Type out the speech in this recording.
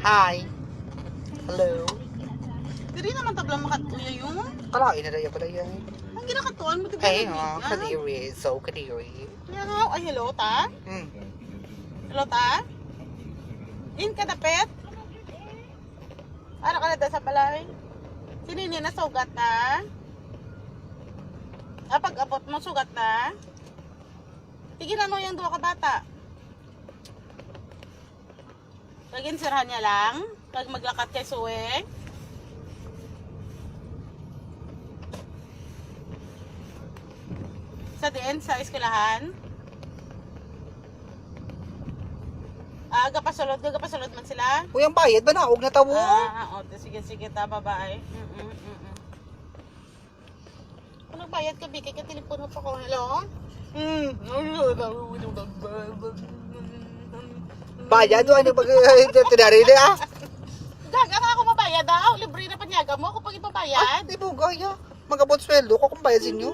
Hi. Hello. Diri naman tablang makatuya yung. Kalain na daya pala yan. Ang ginakatuan mo Ay, kadiri. So, kadiri. Ay, hello ta? Hello ta? In ka dapet? Ano ka na sa balay? Sinini na sugat na? Pag-abot mo sugat na? Tignan mo yung dua ka bata. Pag-insirahan niya lang. Pag maglakat kay Suweng. Sa diin, sa eskwelahan. Gapasulod man sila. Uy, ang bayad ba na? Huwag na tawo. Sige, ta, babae. Kung nagbayad ka, bigay ka, telepono pa ko. Hello? Bayad doon. Ano pag tinari na Gaga ka ako mabayad daw. Libre na panyaga mo. Ako pag ipabayad. Di ba gaya? Magabot sweldo ko kung bayad sa inyo.